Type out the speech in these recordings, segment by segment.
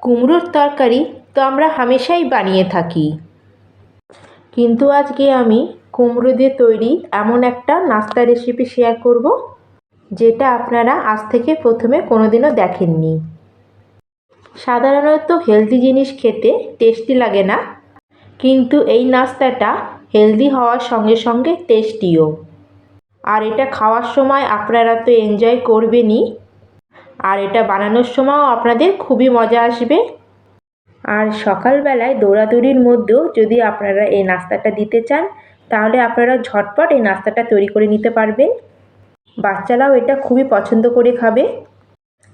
কুমড়োর তরকারি তো আমরা হামেশাই বানিয়ে থাকি, কিন্তু আজকে আমি কুমড়ো দিয়ে তৈরি এমন একটা নাস্তা রেসিপি শেয়ার করব যেটা আপনারা আজ থেকে প্রথমে কোনোদিনও দেখেননি। সাধারণত হেলদি জিনিস খেতে টেস্টি লাগে না, কিন্তু এই নাস্তাটা হেলদি হওয়ার সঙ্গে সঙ্গে টেস্টিও। আর এটা খাওয়ার সময় আপনারা তো এনজয় করবেনই, আর এটা বানানোর সময়ও আপনাদের খুবই মজা আসবে। আর সকালবেলায় দৌড়াদৌড়ির মধ্যেও যদি আপনারা এই নাস্তাটা দিতে চান, তাহলে আপনারা ঝটপট এই নাস্তাটা তৈরি করে নিতে পারবেন। বাচ্চারাও এটা খুবই পছন্দ করে খাবে।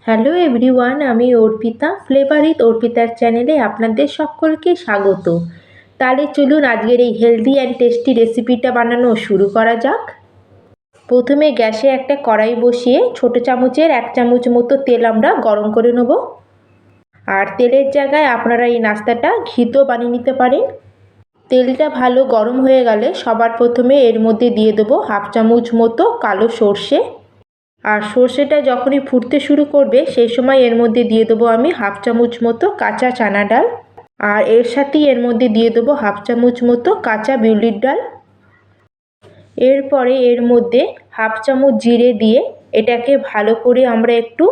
হ্যালো এভরিওয়ান, আমি অর্পিতা, ফ্লেভার উইথ অর্পিতার চ্যানেলে আপনাদের সকলকে স্বাগত। তাহলে চলুন আজকের এই হেলদি অ্যান্ড টেস্টি রেসিপিটা বানানো শুরু করা যাক। প্রথমে গ্যাসে একটা কড়াই বসিয়ে ছোট চামচের 1 চামচ মতো তেল আমরা গরম করে নেব। আর তেলের জায়গায় আপনারা এই নাস্তাটা ঘিতেও বানিয়ে নিতে পারেন। তেলটা ভালো গরম হয়ে গেলে সবার প্রথমে এর মধ্যে দিয়ে দেবো 1/2 চামচ মতো কালো সর্ষে। আর সর্ষেটা যখনই ফুটতে শুরু করবে সেই সময় এর মধ্যে দিয়ে দেবো আমি 1/2 চামচ মতো কাঁচা চানা ডাল। আর এর সাথেই এর মধ্যে দিয়ে দেবো 1/2 চামচ মতো কাঁচা বিউলির ডাল। এরপরে এর মধ্যে 1/2 চামচ জিরে দিয়ে এটাকে ভালো করে আমরা একটু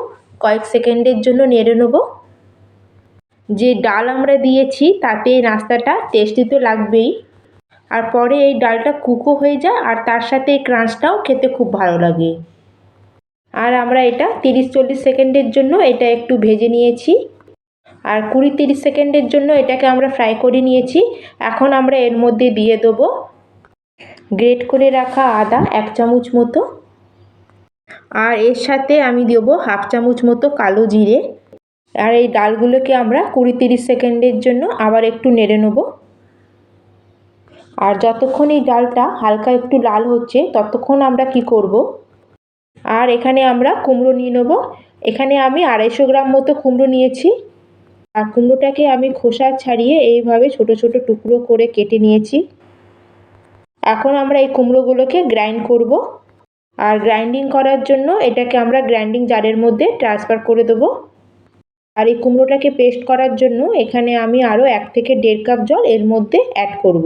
কয়েক সেকেন্ডের জন্য নেড়ে নেব। যে ডাল আমরা দিয়েছি তাতে নাস্তাটা টেস্টি তো লাগবেই, আর পরে এই ডালটা কুকও হয়ে যায় আর তার সাথে এই ক্রাঞ্চটাও খেতে খুব ভালো লাগে। আর আমরা এটা 30-40 সেকেন্ডের জন্য এটা একটু ভেজে নিয়েছি, আর 20-30 সেকেন্ডের জন্য এটাকে আমরা ফ্রাই করে নিয়েছি। এখন আমরা এর মধ্যে দিয়ে দেবো গ্রেট করে রাখা আদা 1 চামচ মতো, আর এর সাথে আমি দেবো 1/2 চামচ মতো কালো জিরে। আর এই ডালগুলোকে আমরা 20-30 সেকেন্ডের জন্য আবার একটু নেড়ে নেব। আর যতক্ষণ এই ডালটা হালকা একটু লাল হচ্ছে ততক্ষণ আমরা কি করব, আর এখানে আমরা কুমড়ো নিয়ে নেব। এখানে আমি 250 গ্রাম মতো কুমড়ো নিয়েছি। আর কুমড়োটাকে আমি খোসা ছাড়িয়ে এইভাবে ছোট ছোট টুকরো করে কেটে নিয়েছি। এখন আমরা এই কুমড়োগুলোকে গ্রাইন্ড করব। আর গ্রাইন্ডিং করার জন্য এটাকে আমরা গ্রাইন্ডিং জারের মধ্যে ট্রান্সফার করে দেবো। আর এই কুমড়োটাকে পেস্ট করার জন্য এখানে আমি আরও 1 থেকে 1.5 কাপ জল এর মধ্যে অ্যাড করব,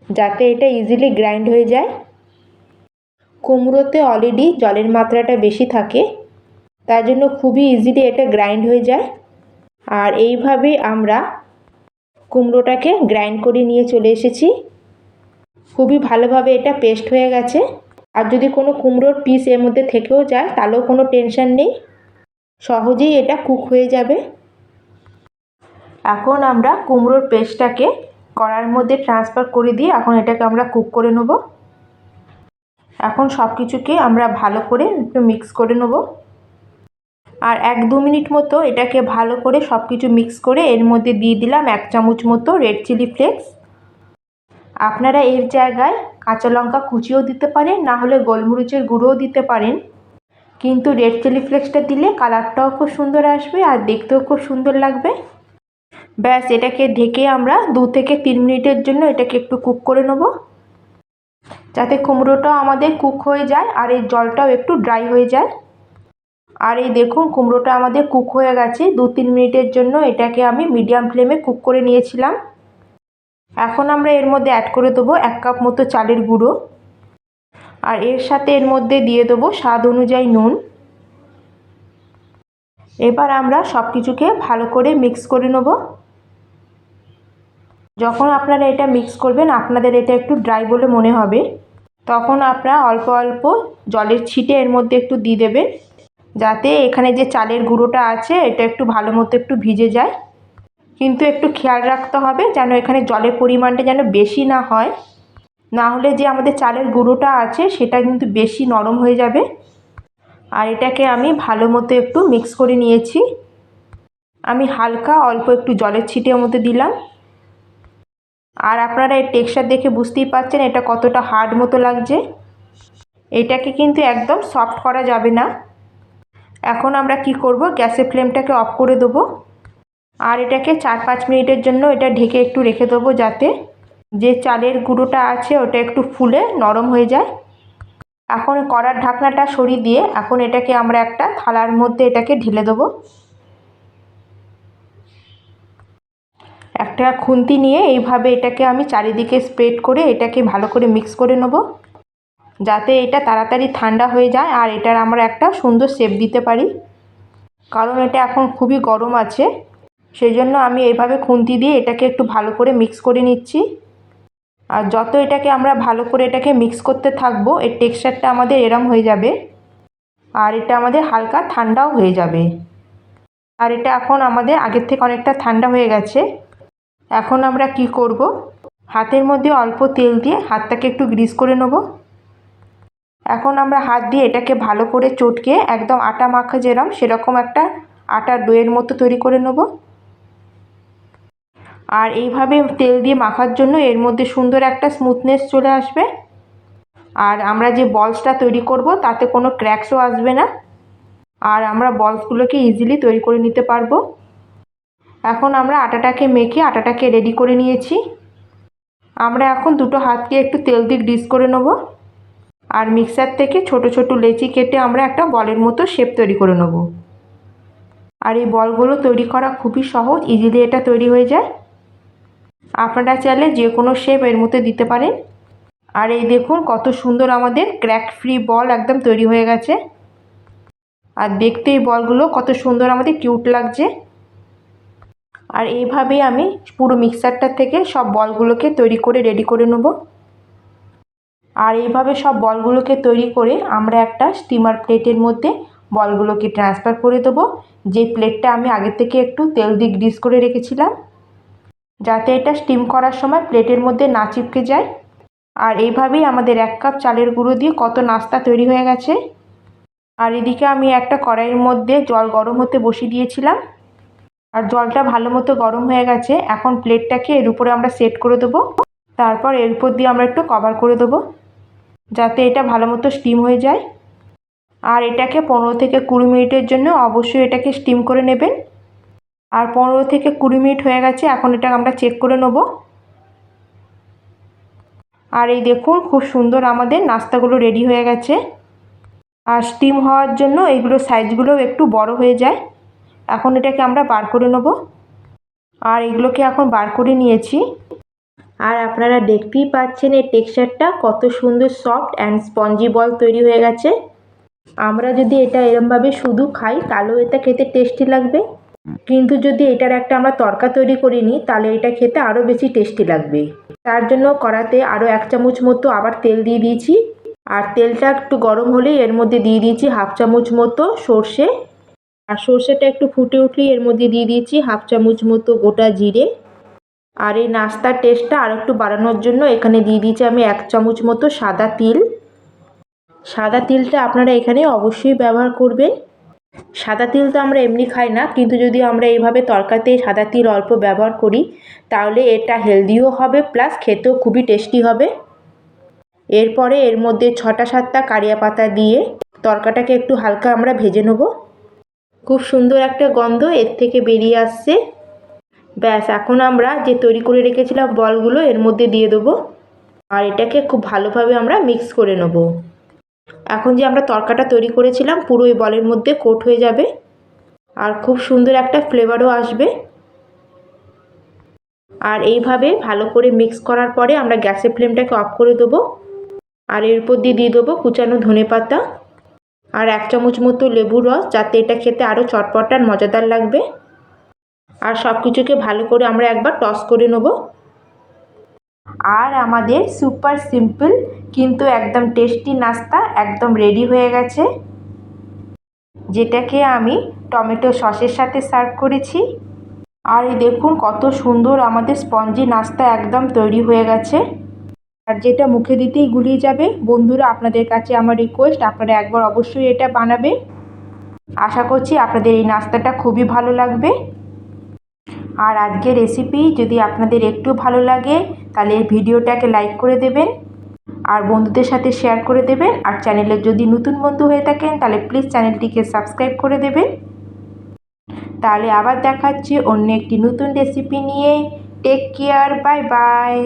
যাতে এটা ইজিলি গ্রাইন্ড হয়ে যায়। কুমড়োতে অলরেডি জলের মাত্রাটা বেশি থাকে, তার জন্য খুবই ইজিলি এটা গ্রাইন্ড হয়ে যায়। আর এইভাবে আমরা কুমড়োটাকে গ্রাইন্ড করে নিয়ে চলে এসেছি। খুবই ভালোভাবে এটা পেস্ট হয়ে গেছে। আর যদি কোনো কুমড়োর পিস এর মধ্যে থেকেও যায় তাহলেও কোনো টেনশন নেই, সহজেই এটা কুক হয়ে যাবে। এখন আমরা কুমড়োর পেস্টটাকে কড়াইয়ের মধ্যে ট্রান্সফার করে দিয়ে এখন এটাকে আমরা কুক করে নেব। এখন সব কিছুকে আমরা ভালো করে একটু মিক্স করে নেব। আর 1-2 মিনিট মতো এটাকে ভালো করে সব কিছু মিক্স করে এর মধ্যে দিয়ে দিলাম 1 চামচ মতো রেড চিলি ফ্লেক্স। আপনারা এর জায়গায় কাঁচা লঙ্কা কুচিও দিতে পারেন, না হলে গোলমরিচের গুঁড়োও দিতে পারেন, কিন্তু রেড চিলি ফ্লেক্সটা দিলে কালারটাও খুব সুন্দর আসবে আর দেখতেও খুব সুন্দর লাগবে। ব্যাস, এটাকে ঢেকে আমরা 2 থেকে 3 মিনিটের জন্য এটাকে একটু কুক করে নেব, যাতে কুমড়োটাও আমাদের কুক হয়ে যায় আর এই জলটাও একটু ড্রাই হয়ে যায়। আর এই দেখুন কুমড়োটা আমাদের কুক হয়ে গেছে। 2-3 মিনিটের জন্য এটাকে আমি মিডিয়াম ফ্লেমে কুক করে নিয়েছিলাম। এখন আমরা এর মধ্যে অ্যাড করে দেবো 1 কাপ মতো চালের গুঁড়ো, আর এর সাথে এর মধ্যে দিয়ে দেবো স্বাদ অনুযায়ী নুন। এবার আমরা সব কিছুকে ভালো করে মিক্স করে নেব। যখন আপনারা এটা মিক্স করবেন আপনাদের এটা একটু ড্রাই বলে মনে হবে, তখন আপনারা অল্প অল্প জলের ছিটে এর মধ্যে একটু দিয়ে দেবেন, যাতে এখানে যে চালের গুঁড়োটা আছে এটা একটু ভালো মতো একটু ভিজে যায়। কিন্তু একটু খেয়াল রাখতে হবে যেন এখানে জলের পরিমাণটা যেন বেশি না হয়, না হলে যে আমাদের চালের গুঁড়োটা আছে সেটা কিন্তু বেশি নরম হয়ে যাবে। আর এটাকে আমি ভালো মতো একটু মিক্স করে নিয়েছি। আমি হালকা অল্প একটু জলের ছিটের মধ্যে দিলাম। আর আপনারা এর টেক্সচার দেখে বুঝতেই পারছেন এটা কতটা হার্ড মতো লাগছে। এটাকে কিন্তু একদম সফট করা যাবে না। এখন আমরা কি করব, গ্যাসের ফ্লেমটাকে অফ করে দেবো। আর এটাকে 4-5 মিনিটের জন্য এটা ঢেকে একটু রেখে দেবো, যাতে যে চালের গুঁড়োটা আছে ওটা একটু ফুলে নরম হয়ে যায়। এখন কড়ার ঢাকনাটা সরিয়ে দিয়ে এখন এটাকে আমরা একটা থালার মধ্যে এটাকে ঢেলে দেবো। আর 5 মিনিটের জন্য এটাকে ঢেকে রেখে দেবো, যাতে যে চালের গুঁড়োটা আছে ওটা একটু ফুলে নরম হয়ে যায়। এখন কড়ার ঢাকনাটা সরিয়ে দিয়ে এখন এটাকে আমরা একটা থালার মধ্যে এটাকে ঢেলে দেবো। 5 একটা খুন্তি নিয়ে এইভাবে এটাকে আমি চারিদিকে স্প্রেড করে এটাকে ভালো করে মিক্স করে নেব, যাতে এটা তাড়াতাড়ি ঠান্ডা হয়ে যায় আর এটার আমরা একটা সুন্দর শেপ দিতে পারি। কারণ এটা এখন খুবই গরম আছে, সেই জন্য আমি এইভাবে খুন্তি দিয়ে এটাকে একটু ভালো করে মিক্স করে নিচ্ছি। আর যত এটাকে আমরা ভালো করে এটাকে মিক্স করতে থাকবো এর টেক্সচারটা আমাদের এরম হয়ে যাবে আর এটা আমাদের হালকা ঠান্ডাও হয়ে যাবে। আর এটা এখন আমাদের আগের থেকে অনেকটা ঠান্ডা হয়ে গেছে। এখন আমরা কি করব, হাতের মধ্যে অল্প তেল দিয়ে হাতটাকে একটু গ্রিস করে নেব। এখন আমরা হাত দিয়ে এটাকে ভালো করে চটকে একদম আটা মাখা যেরকম সেরকম একটা আটার ডোয়ের মতো তৈরি করে নেব। আর এইভাবে তেল দিয়ে মাখার জন্য এর মধ্যে সুন্দর একটা স্মুথনেস চলে আসবে আর আমরা যে বলসটা তৈরি করব তাতে কোনো ক্র্যাকসও আসবে না আর আমরা বলসগুলোকে ইজিলি তৈরি করে নিতে পারবো। এখন আমরা আটাটাকে মেখে আটাটাকে রেডি করে নিয়েছি। আমরা এখন দুটো হাতকে একটু তেল দিয়ে গ্রিস করে নেব আর মিক্সার থেকে ছোট ছোট লেচি কেটে আমরা একটা বলের মতো শেপ তৈরি করে নেব। আর এই বলগুলো তৈরি করা খুবই সহজ, ইজিলি এটা তৈরি হয়ে যায়। আপনারা চাইলে যে কোনো শেপ এর মধ্যে দিতে পারেন। আর এই দেখুন কত সুন্দর আমাদের ক্র্যাক ফ্রি বল একদম তৈরি হয়ে গেছে। আর দেখতে এই বলগুলো কত সুন্দর আমাদের কিউট লাগছে। আর এইভাবেই আমি পুরো মিক্সারটা থেকে সব বলগুলোকে তৈরি করে রেডি করে নেব। আর এইভাবে সব বলগুলোকে তৈরি করে আমরা একটা স্টিমার প্লেটের মধ্যে বলগুলোকে ট্রান্সফার করে দেবো, যে প্লেটটা আমি আগে থেকে একটু তেল দিয়ে গ্রিস করে রেখেছিলাম, যাতে এটা স্টিম করার সময় প্লেটের মধ্যে না চিপকে যায়। আর এইভাবেই আমাদের 1 কাপ চালের গুঁড়ো দিয়ে কত নাস্তা তৈরি হয়ে গেছে। আর এদিকে আমি একটা কড়াইয়ের মধ্যে জল গরম হতে বসিয়ে দিয়েছিলাম আর জলটা ভালো মতো গরম হয়ে গেছে। এখন প্লেটটাকে এর উপরে আমরা সেট করে দেবো, তারপর এর উপর দিয়ে আমরা একটু কভার করে দেবো যাতে এটা ভালো মতো স্টিম হয়ে যায়। আর এটাকে 15 থেকে 20 মিনিটের জন্য অবশ্যই এটাকে স্টিম করে নেবেন। আর 15 থেকে 20 মিনিট হয়ে গেছে, এখন এটা আমরা চেক করে নেব। আর এই দেখুন খুব সুন্দর আমাদের নাস্তাগুলো রেডি হয়ে গেছে। আর স্টিম হওয়ার জন্য এইগুলো সাইজগুলো একটু বড় হয়ে যায়। এখন এটাকে আমরা বার করে নেব। আর এগুলোকে এখন বার করে নিয়েছি। আর আপনারা দেখতেই পাচ্ছেন এর টেক্সচারটা কত সুন্দর সফট অ্যান্ড স্পঞ্জি বল তৈরি হয়ে গেছে। আমরা যদি এটা এরমভাবে শুধু খাই তাহলেও এটা খেতে টেস্টি লাগবে, কিন্তু যদি এটার একটা আমরা তড়কা তৈরি করে নিই তাহলে এটা খেতে আরও বেশি টেস্টি লাগবে। তার জন্য কড়াতে আরও 1 চামচ মতো আবার তেল দিয়ে দিয়েছি। আর তেলটা একটু গরম হলেই এর মধ্যে দিয়ে দিয়েছি 1/2 চামচ মতো সর্ষে। আর সর্ষেটা একটু ফুটে উঠলেই এর মধ্যে দিয়ে দিয়েছি 1/2 চামচ মতো গোটা জিরে। আর এই নাস্তার টেস্টটা আর একটু বাড়ানোর জন্য এখানে দিয়ে দিয়েছি আমি 1 চামচ মতো সাদা তিল। সাদা তিলটা আপনারা এখানে অবশ্যই ব্যবহার করবেন। সাদা তিল তো আমরা এমনি খাই না, কিন্তু যদি আমরা এইভাবে তরকারিতে সাদা তিল অল্প ব্যবহার করি তাহলে এটা হেলদিও হবে প্লাস খেতেও খুবই টেস্টি হবে। এরপরে এর মধ্যে 6টা-7টা কারিয়া পাতা দিয়ে তরকাটাকে একটু হালকা আমরা ভেজে নেব। খুব সুন্দর একটা গন্ধ এর থেকে বেরিয়ে আসছে। ব্যাস, এখন আমরা যে তৈরি করে রেখেছিলাম বলগুলো এর মধ্যে দিয়ে দেবো আর এটাকে খুব ভালোভাবে আমরা মিক্স করে নেব। এখন যে আমরা তরকাটা তৈরি করেছিলাম পুরো এই বলের মধ্যে কোট হয়ে যাবে আর খুব সুন্দর একটা ফ্লেভারও আসবে। আর এইভাবে ভালো করে মিক্স করার পরে আমরা গ্যাসের ফ্লেমটাকে অফ করে দেবো আর এর উপর দিয়ে দিয়ে দেবো কুচানো ধনেপাতা আর 1 চামচ মতো লেবুর রস, যাতে এটা খেতে আরও চটপট আর মজাদার লাগবে। আর সব কিছুকে ভালো করে আমরা একবার টস করে নেব। আর আমাদের সুপার সিম্পল কিন্তু একদম টেস্টি নাস্তা একদম রেডি হয়ে গেছে, যেটাকে আমি টমেটো সসের সাথে সার্ভ করেছি। আর এই দেখুন কত সুন্দর আমাদের স্পঞ্জি নাস্তা একদম তৈরি হয়ে গেছে আর যেটা মুখে দিতেই গুলিয়ে যাবে। বন্ধুরা, আপনাদের কাছে আমার রিকোয়েস্ট, আপনারা একবার অবশ্যই এটা বানাবেন। আশা করছি আপনাদের এই নাস্তাটা খুবই ভালো লাগবে। আর আজকের রেসিপি যদি আপনাদের একটু ভালো লাগে তাহলে এই ভিডিওটাকে লাইক করে দেবেন আর বন্ধুদের সাথে শেয়ার করে দেবেন। আর চ্যানেলে যদি নতুন বন্ধু হয়ে থাকেন তাহলে প্লিজ চ্যানেলটিকে সাবস্ক্রাইব করে দেবেন। তাহলে আবার দেখাচ্ছি অন্য একটি নতুন রেসিপি নিয়ে। Take care, bye by.